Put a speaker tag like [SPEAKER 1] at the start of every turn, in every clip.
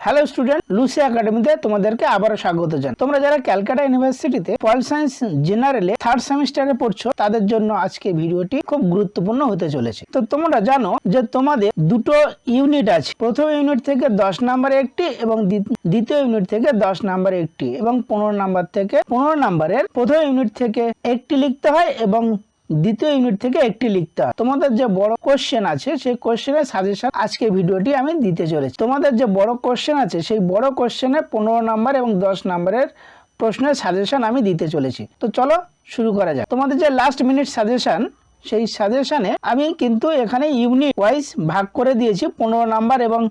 [SPEAKER 1] Hello student, Lucy একাডেমিতে তোমাদেরকে আবারও স্বাগত জানাই। তোমরা যারা ক্যালকাটা ইউনিভার্সিটিতে পল সায়েন্স জেনারেলে থার্ড সেমিস্টারে পড়ছো, তাদের জন্য আজকে ভিডিওটি খুব গুরুত্বপূর্ণ হতে চলেছে। তো তোমরা জানো যে তোমাদের দুটো ইউনিট আছে। প্রথম ইউনিট থেকে 10 নম্বরে একটি এবং দ্বিতীয় ইউনিট থেকে 10 নম্বরে একটি এবং 15 নম্বর থেকে 15 নম্বরের প্রথম ইউনিট থেকে একটি লিখতে হয় এবং দ্বিতীয় ইউনিট থেকে একটি লিখতে হয়। তোমাদের যে বড় কোশ্চেন আছে সেই কোশ্চেনের সাজেশন আজকে ভিডিওটি আমি দিতে চলেছি। তোমাদের যে বড় কোশ্চেন আছে সেই বড় কোশ্চেনে 15 নম্বর এবং 10 নম্বরের প্রশ্নের সাজেশন আমি দিতে চলেছি। তো চলো শুরু করা যাক। তোমাদের যে লাস্ট মিনিট সাজেশন, সেই সাজেশনে আমি কিন্তু এখানে ইউনিট ওয়াইজ ভাগ করে দিয়েছি। 15 নম্বর এবং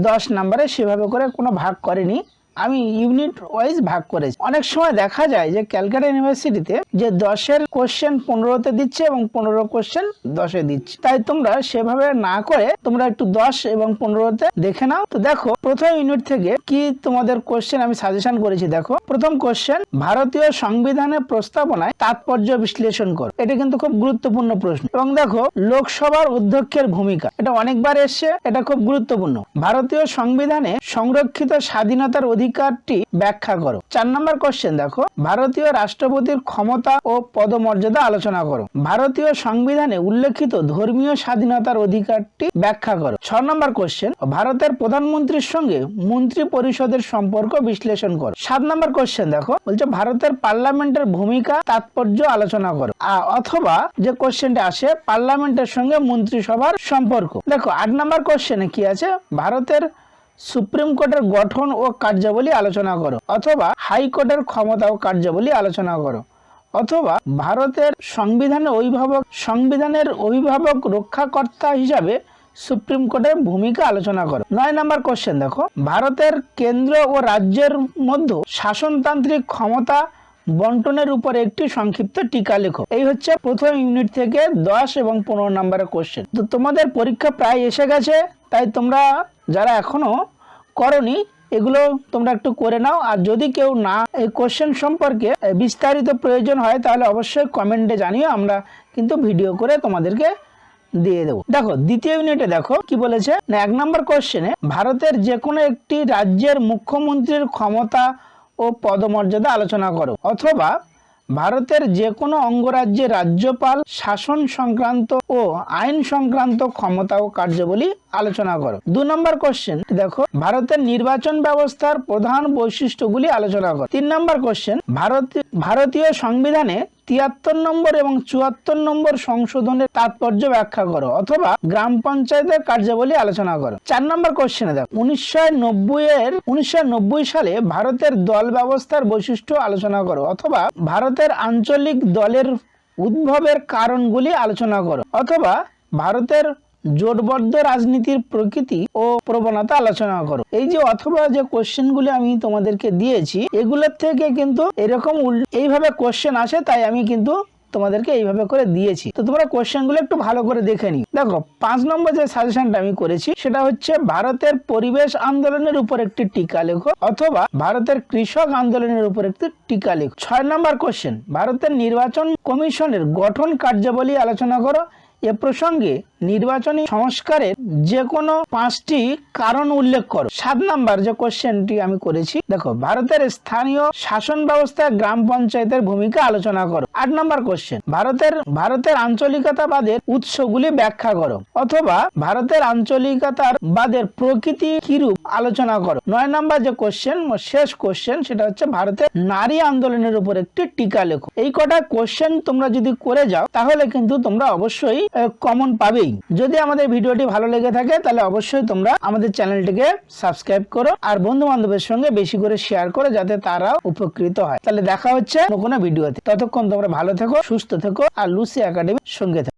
[SPEAKER 1] 10 নম্বরে সেভাবে করে কোনো ভাগ করেনি, আমি ইউনিট ওয়াইজ ভাগ করেছি। অনেক সময় দেখা যায় যে ক্যালকাটা ইউনিভার্সিটিতে যে 10-এর কোশ্চেন 15-তে দিচ্ছে এবং 15 কোশ্চেন 10-এ দিচ্ছে, তাই তোমরা সেভাবে না করে তোমরা একটু 10 এবং 15-তে দেখে নাও। তো দেখো প্রথম ইউনিট থেকে কি তোমাদের কোশ্চেন আমি সাজেশন করেছি। দেখো প্রথম কোশ্চেন, ভারতীয় সংবিধানের প্রস্তাবনায় তাৎপর্য বিশ্লেষণ করো। এটা কিন্তু খুব গুরুত্বপূর্ণ প্রশ্ন। এবং দেখো লোকসভার অধ্যক্ষের ভূমিকা, এটা অনেকবার এসছে, এটা খুব গুরুত্বপূর্ণ। ভারতীয় সংবিধানে সংরক্ষিত স্বাধীনতার অধিকারটি ব্যাখ্যা করো। 4 নম্বর কোশ্চেন দেখো, ভারতীয় রাষ্ট্রপতির ক্ষমতা ও পদমর্যাদা আলোচনা করো। ভারতীয় সংবিধানে উল্লেখিত ধর্মীয় স্বাধীনতার অধিকারটি ব্যাখ্যা করো। 6 নম্বর কোশ্চেন, ভারতের প্রধানমন্ত্রীর সঙ্গে মন্ত্রী পরিষদের সম্পর্ক বিশ্লেষণ করো। 7 নম্বর কোশ্চেন দেখো, বলছে ভারতের পার্লামেন্টের ভূমিকা তাৎপর্য আলোচনা করো। অথবা যে কোশ্চেনটা আসে পার্লামেন্টের সঙ্গে মন্ত্রিসভার সম্পর্ক। দেখো 8 নম্বর কোশ্চেনে কি আছে, ভারতের সুপ্রিম কোর্টের গঠন ও কার্যাবলী আলোচনা করো। অথবা হাইকোর্টের ক্ষমতা ও কার্যাবলী আলোচনা করো। অথবা ভারতের সংবিধানের অভিভাবক রক্ষাকর্তা হিসাবে সুপ্রিম কোর্টের ভূমিকা আলোচনা করো। 9 নম্বর কোশ্চেন দেখো, ভারতের কেন্দ্র ও রাজ্যের মধ্যে শাসনতান্ত্রিক ক্ষমতা বন্টনের উপর একটি সংক্ষিপ্ত টিকা লেখো। এই হচ্ছে প্রথম ইউনিট থেকে 10 এবং 15 নম্বরের কোশ্চেন। তো তোমাদের পরীক্ষা প্রায় এসে গেছে, তাই তোমরা যারা এখনো করনি এগুলো তোমরা একটু করে নাও। আর যদি কেউ না এই কোশ্চেন সম্পর্কে বিস্তারিত প্রয়োজন হয় তাহলে অবশ্যই কমেন্টে জানিও, আমরা কিন্তু ভিডিও করে তোমাদেরকে দিয়ে দেবো। দেখো দ্বিতীয় ইউনিটে দেখো কি বলেছে না, 1 নম্বর কোশ্চেনে ভারতের যে কোনো একটি রাজ্যের মুখ্যমন্ত্রীর ক্ষমতা ও পদমর্যাদা আলোচনা করো। অথবা ভারতের যে কোনো অঙ্গরাজ্যের রাজ্যপাল শাসন সংক্রান্ত ও আইন সংক্রান্ত ক্ষমতা ও কার্যাবলী আলোচনা করো। 2 নম্বর কোশ্চেন দেখো, ভারতের নির্বাচন ব্যবস্থার প্রধান বৈশিষ্ট্যগুলি আলোচনা করো। 3 নম্বর কোশ্চেন, ভারতীয় সংবিধানে 73 নম্বর এবং 74 নম্বর সংশোধনের তাৎপর্য ব্যাখ্যা করো। অথবা গ্রাম পঞ্চায়েতের কার্যাবলী আলোচনা করো। 4 নম্বর কোশ্চেনে দেখো, 1990 সালে ভারতের দল ব্যবস্থার বৈশিষ্ট্য আলোচনা করো। অথবা ভারতের আঞ্চলিক দলের উদ্ভবের কারণগুলি আলোচনা করো। অথবা ভারতের জোটবদ্ধ রাজনীতির প্রকৃতি ও প্রবণতা আলোচনা করো। এই যে অথবা যে কোশ্চেনগুলি আমি তোমাদেরকে দিয়েছি, এগুলোর থেকে কিন্তু এরকম এইভাবে কোশ্চেন আসে, তাই আমি কিন্তু তোমাদেরকে এইভাবে করে দিয়েছি। তো তোমরা কোশ্চেনগুলো একটু ভালো করে দেখে নিও। দেখো 5 নম্বর যে সাজেশনটা আমি করেছি সেটা হচ্ছে ভারতের পরিবেশ আন্দোলনের উপর একটি টিকা লেখো। অথবা ভারতের কৃষক আন্দোলনের উপর একটি টিকা লেখো। 6 নম্বর কোশ্চেন, ভারতের নির্বাচন কমিশনের গঠন কার্যাবলী আলোচনা করো। এ প্রসঙ্গে নির্বাচনী সংস্কারের যে কোনো 5টি কারণ উল্লেখ করো। 7 নম্বর যে কোশ্চেনটি আমি করেছি দেখো, ভারতের স্থানীয় শাসন ব্যবস্থায় গ্রাম পঞ্চায়েতের ভূমিকা আলোচনা করো। 8 নম্বর কোশ্চেন, ভারতের আঞ্চলিকতাবাদের উৎসগুলি ব্যাখ্যা করো। অথবা ভারতের আঞ্চলিকতার বাদের প্রকৃতি কিরূপ আলোচনা করো। 9 নম্বর যে কোশ্চেন, শেষ কোশ্চেন, সেটা হচ্ছে ভারতের নারী আন্দোলনের উপর একটি টিকা লেখো। এই কটা কোশ্চেন তোমরা যদি করে যাও তাহলে কিন্তু তোমরা অবশ্যই কমন পাবেই। যদি আমাদের ভিডিওটি ভালো লেগে থাকে তাহলে অবশ্যই তোমরা আমাদের চ্যানেলটিকে সাবস্ক্রাইব করো আর বন্ধু বান্ধবের সঙ্গে বেশি করে শেয়ার করো, যাতে তারাও উপকৃত হয়। তাহলে দেখা হচ্ছে কোনো ভিডিওতে। ততক্ষণ তোমরা ভালো থেকো, সুস্থ থেকো আর লুসি একাডেমির সঙ্গে থেকো।